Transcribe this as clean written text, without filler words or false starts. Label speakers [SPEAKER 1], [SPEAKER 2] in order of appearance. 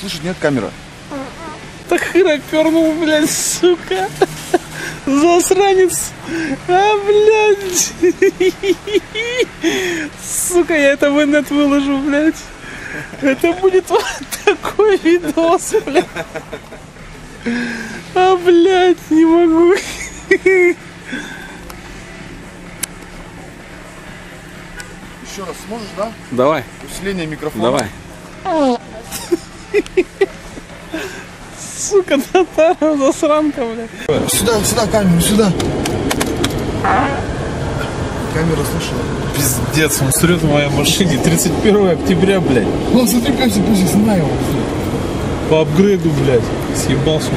[SPEAKER 1] Слышит, нет, камера?
[SPEAKER 2] Так хера пернул, блядь, сука. Засранец. Блядь. Сука, я это в инет выложу, блядь. Это будет вот такой видос, блядь. Блядь, не могу.
[SPEAKER 1] Еще раз сможешь, да?
[SPEAKER 2] Давай.
[SPEAKER 1] Усиление микрофона.
[SPEAKER 2] Давай. Сука, татара, засранка, блядь.
[SPEAKER 1] Сюда камеру, сюда. Камера слышала.
[SPEAKER 2] Пиздец, он срет в моей машине. 31 октября, блядь.
[SPEAKER 1] Ну, смотри, как все пусть знаю.
[SPEAKER 2] По апгрейду, блядь. Съебался.